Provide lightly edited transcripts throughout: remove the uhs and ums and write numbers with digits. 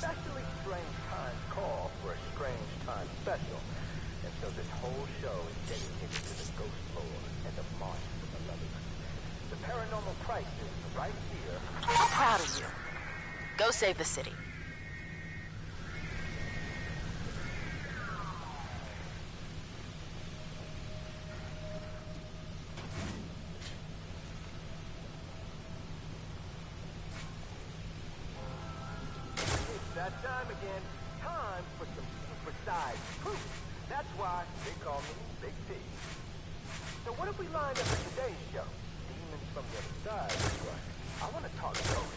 especially strange times call for a strange time special. And so this whole show is dedicated to the ghost lore and the march for the Malevolent. The paranormal crisis right here. I'm proud of you. Go save the city. It's that time again. Time for some supersized proof. That's why they call me Big T. So what if we lined up in today's show? Demons from the other side, that's right. I want to talk ghosts,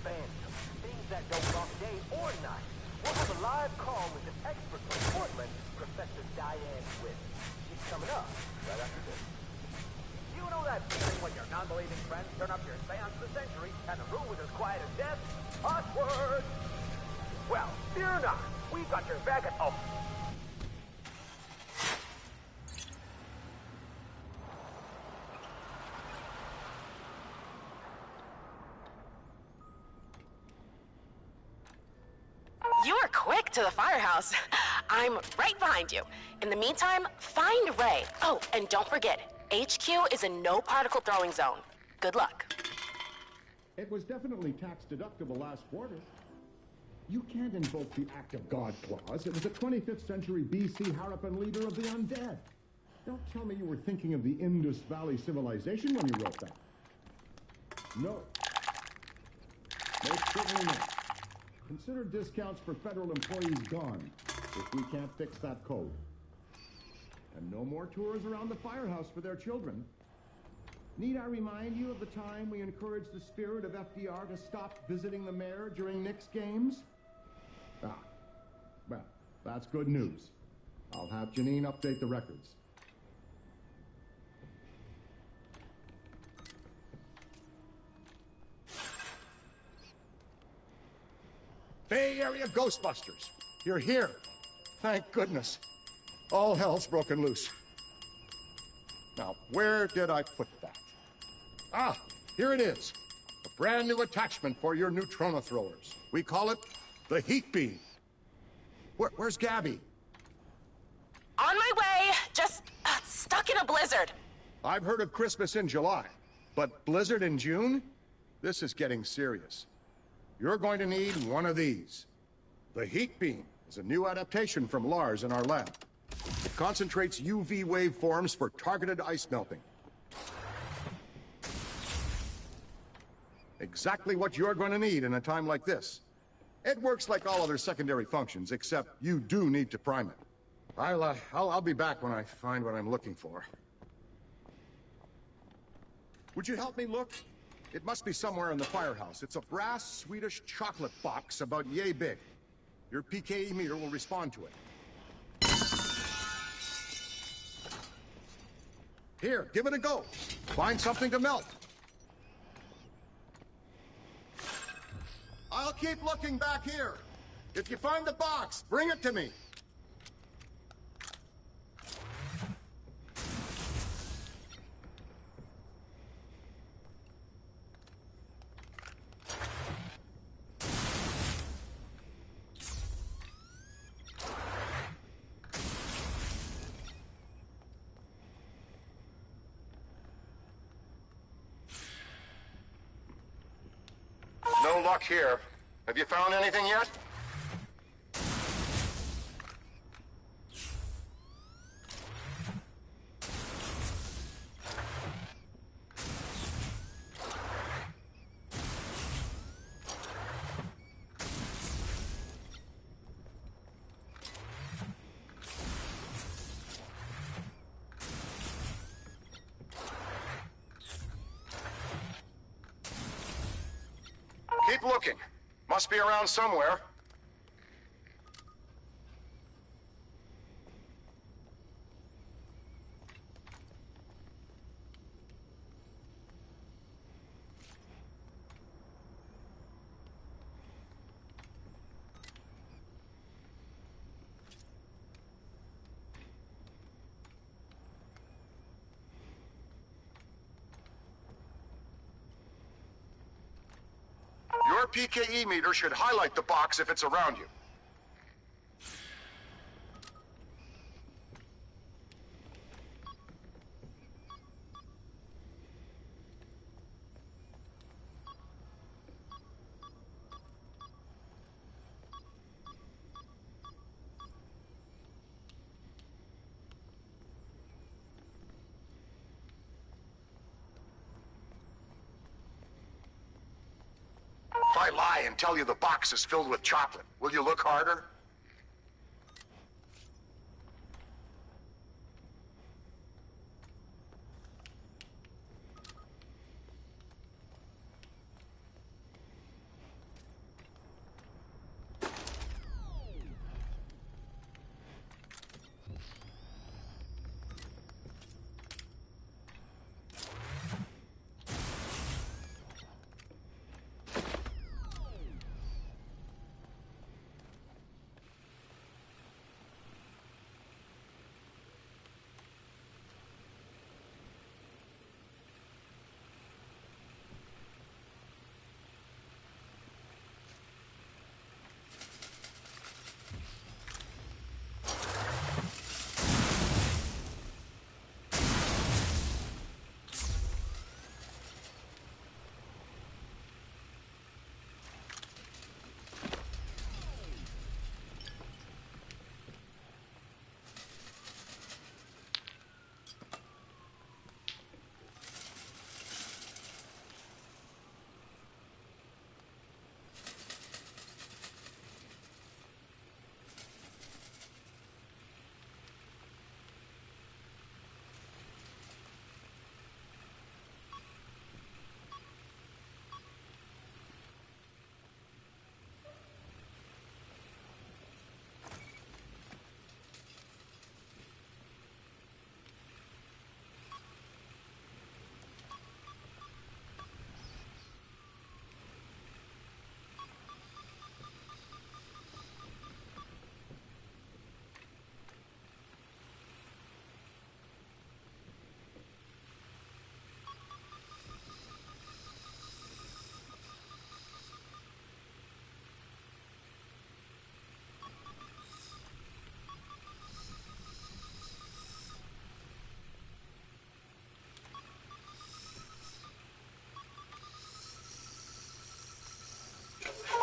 phantoms, things that go wrong day or night. We'll have a live call with an expert from Portland, Professor Diane Witt. She's coming up right after this. You know that feeling when your non-believing friends turn up your seance of the century and the room is as quiet as death? Password! Well, fear not. We've got your back at... Oh. You were quick to the firehouse. I'm right behind you. In the meantime, find Ray. Oh, and don't forget, HQ is a no-particle throwing zone. Good luck. It was definitely tax-deductible last quarter. You can't invoke the Act of God clause. It was a 25th century BC Harappan leader of the undead. Don't tell me you were thinking of the Indus Valley civilization when you wrote that. No. Most certainly not. Consider discounts for federal employees gone if we can't fix that code. And no more tours around the firehouse for their children. Need I remind you of the time we encouraged the spirit of FDR to stop visiting the mayor during Knicks games? Ah, well, that's good news. I'll have Janine update the records. Bay Area Ghostbusters, you're here. Thank goodness. All hell's broken loose. Now, where did I put that? Ah, here it is. A brand new attachment for your neutrona throwers. We call it the Heat Beam. Where's Gabby? On my way. Just stuck in a blizzard. I've heard of Christmas in July, but blizzard in June? This is getting serious. You're going to need one of these. The Heat Beam is a new adaptation from Lars in our lab. It concentrates UV waveforms for targeted ice melting. Exactly what you're going to need in a time like this. It works like all other secondary functions, except you do need to prime it. I'll be back when I find what I'm looking for. Would you help me look? It must be somewhere in the firehouse. It's a brass Swedish chocolate box about yay big. Your PKE meter will respond to it. Here, give it a go. Find something to melt. I'll keep looking back here. If you find the box, bring it to me. No luck here. Have you found anything yet? Keep looking. Must be around somewhere. You're Your PKE meter should highlight the box if it's around you. If I lie and tell you the box is filled with chocolate, will you look harder?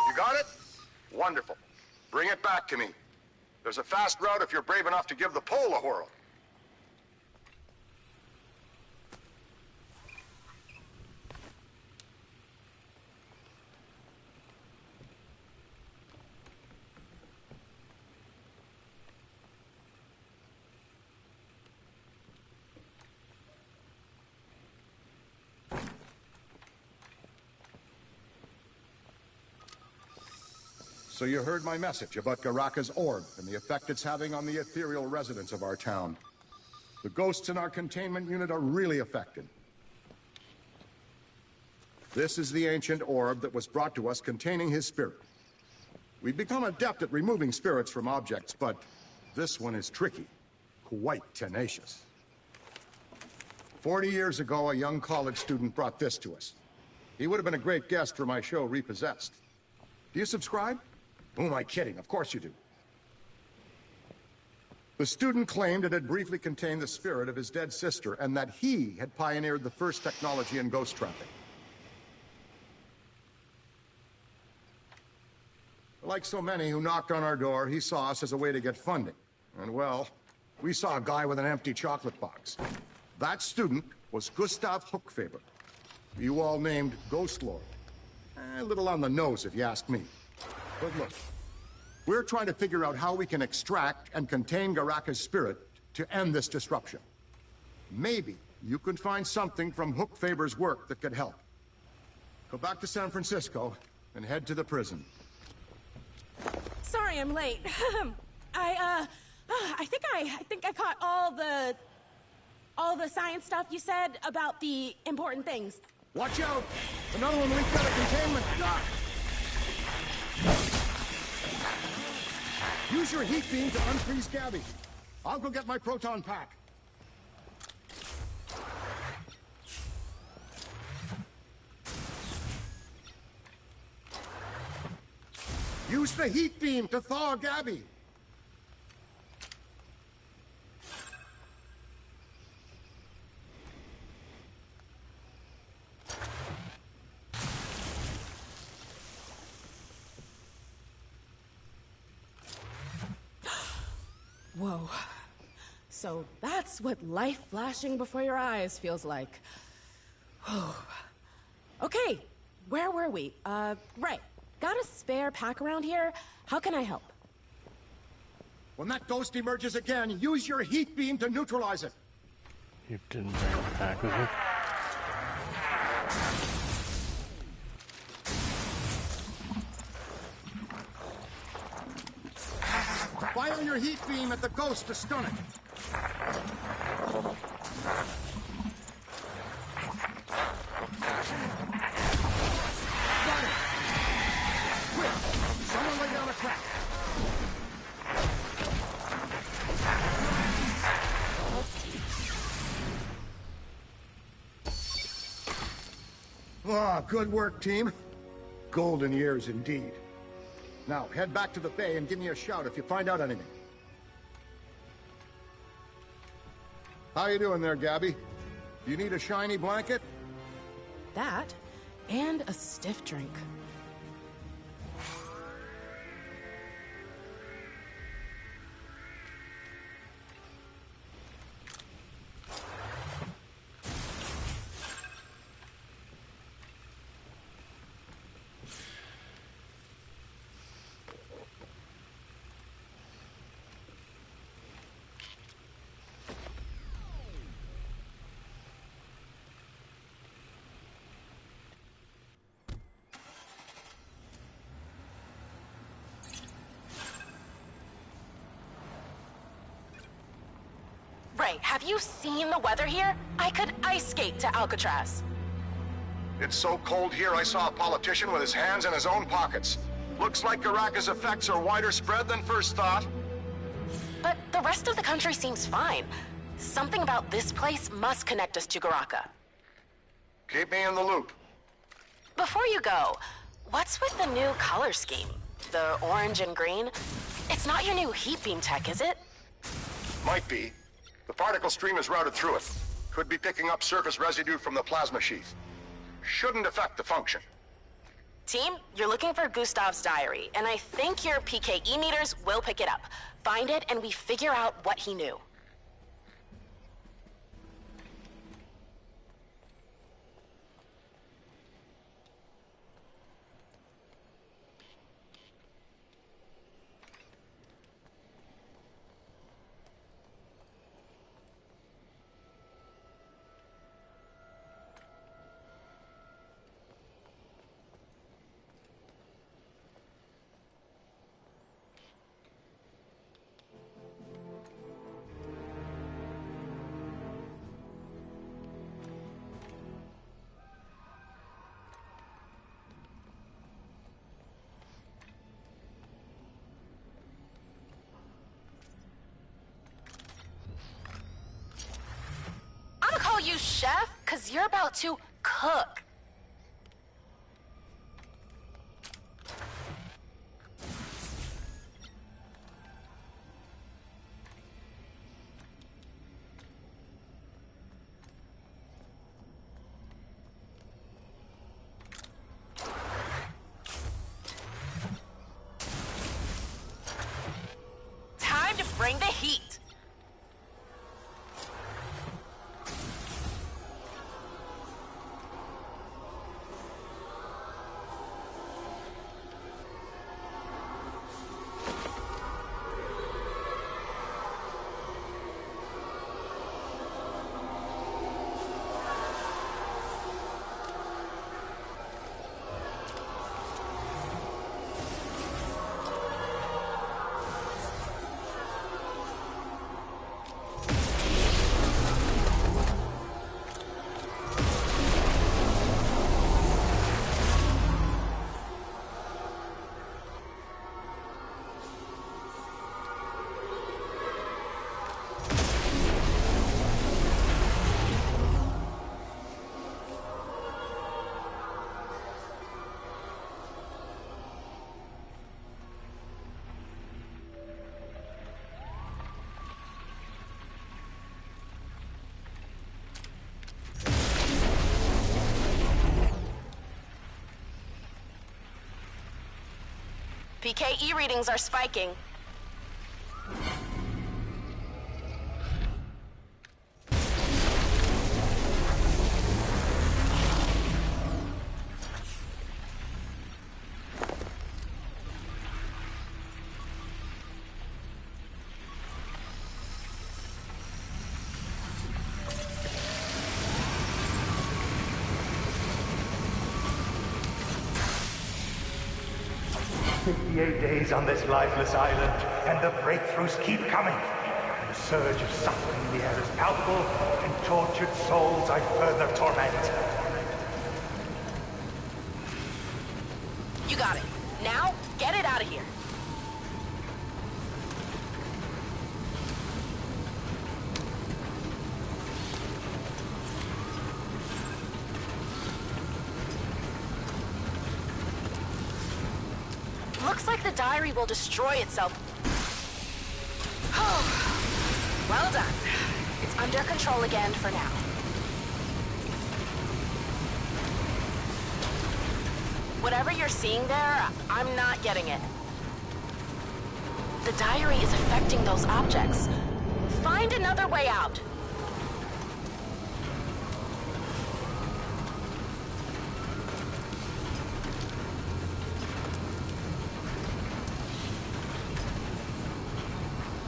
You got it? Wonderful. Bring it back to me. There's a fast route if you're brave enough to give the pole a whirl. So you heard my message about Garaka's orb and the effect it's having on the ethereal residents of our town. The ghosts in our containment unit are really affected. This is the ancient orb that was brought to us containing his spirit. We've become adept at removing spirits from objects, but this one is tricky, quite tenacious. 40 years ago, a young college student brought this to us. He would have been a great guest for my show, Repossessed. Do you subscribe? Who am I kidding? Of course you do. The student claimed it had briefly contained the spirit of his dead sister and that he had pioneered the first technology in ghost trapping. Like so many who knocked on our door, he saw us as a way to get funding. And well, we saw a guy with an empty chocolate box. That student was Gustav Hookfaber. You all named Ghost Lord. A little on the nose, if you ask me. But look, we're trying to figure out how we can extract and contain Garaka's spirit to end this disruption. Maybe you can find something from Hookfaber's work that could help. Go back to San Francisco and head to the prison. Sorry I'm late. I think I caught all the science stuff you said about the important things. Watch out! Another one leaked out of containment. Use your heat beam to unfreeze Gabby. I'll go get my proton pack. Use the heat beam to thaw Gabby. Whoa. So that's what life flashing before your eyes feels like. Okay, where were we? Right. Got a spare pack around here? How can I help? When that ghost emerges again, use your heat beam to neutralize it. You didn't bring a pack with you? Fire your heat beam at the ghost to stun it. Got it! Quick! Someone lay down a crack. Ah, good work, team. Golden years indeed. Now, head back to the bay and give me a shout if you find out anything. How you doing there, Gabby? You need a shiny blanket? That, and a stiff drink. Ray, have you seen the weather here? I could ice skate to Alcatraz. It's so cold here, I saw a politician with his hands in his own pockets. Looks like Garaka's effects are wider spread than first thought. But the rest of the country seems fine. Something about this place must connect us to Garaka. Keep me in the loop. Before you go, what's with the new color scheme? The orange and green? It's not your new heat beam tech, is it? Might be. The particle stream is routed through it. Could be picking up surface residue from the plasma sheath. Shouldn't affect the function. Team, you're looking for Gustav's diary, and I think your PKE meters will pick it up. Find it, and we figure out what he knew. You chef, because you're about to cook. Time to bring the heat. PKE readings are spiking. Days on this lifeless island, and the breakthroughs keep coming. The surge of suffering in the air is palpable, and tortured souls I further torment. You got it. Now, get it out of here. Looks like the diary will destroy itself. Oh, well done. It's under control again for now. Whatever you're seeing there, I'm not getting it. The diary is affecting those objects. Find another way out.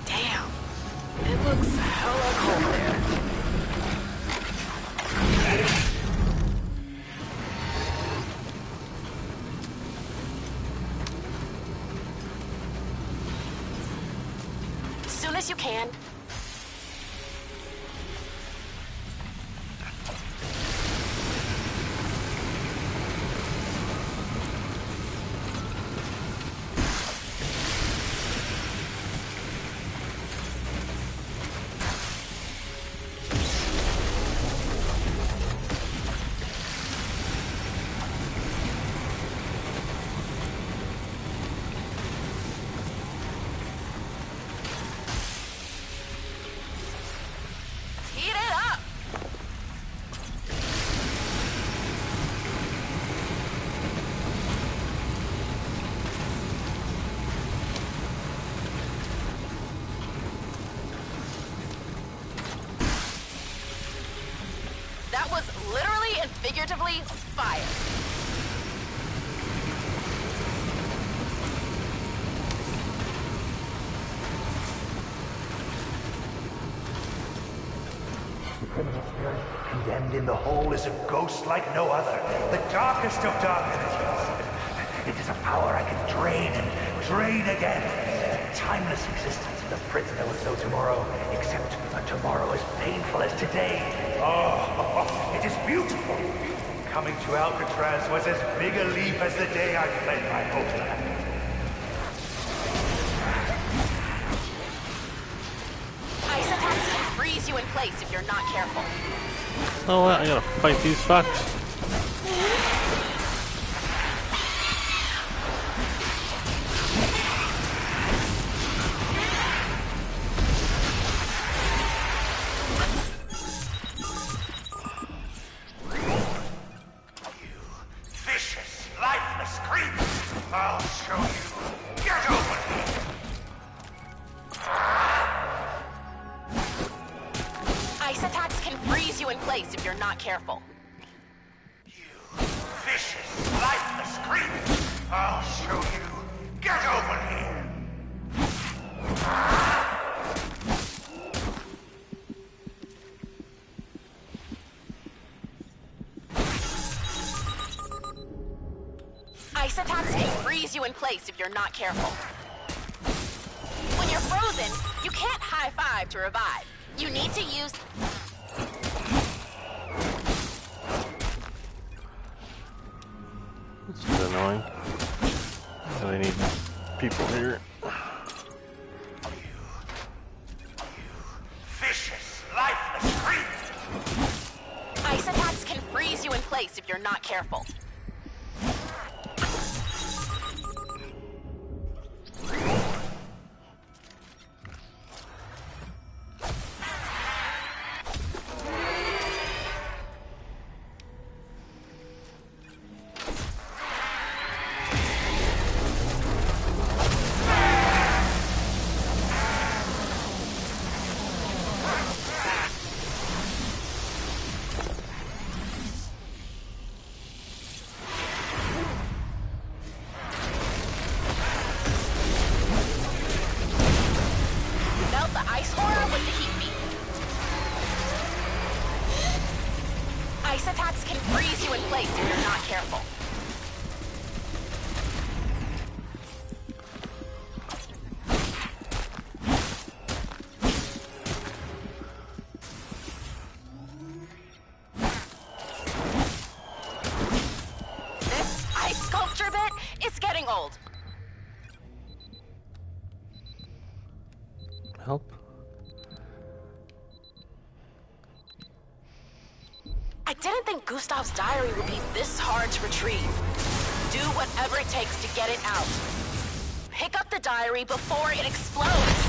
Damn. It looks hella cold there. As soon as you can. Heat it up! That was literally and figuratively fire. Criminal spirit condemned in the hole is a ghost like no other, the darkest of dark entities. It is a power I can drain and drain again. A timeless existence of the prisoner with no tomorrow, except a tomorrow as painful as today. Oh, it is beautiful. Coming to Alcatraz was as big a leap as the day I fled my homeland. Ice attacks can freeze you in place if you're not careful. Oh, I gotta fight these fucks. Vicious, lifeless creep! I'll show you. Get over here! Ice attacks can freeze you in place if you're not careful. You vicious, lifeless creep! I'll show you. Get over here! Ice attacks can freeze you in place if you're not careful. When you're frozen, you can't high-five to revive. You need to use... This is annoying. I need people here. Vicious, lifeless creep! Ice attacks can freeze you in place if you're not careful. place if you're not careful. This ice sculpture bit is getting old. Help. I didn't think Gustav's diary would be this hard to retrieve. Do whatever it takes to get it out. Pick up the diary before it explodes.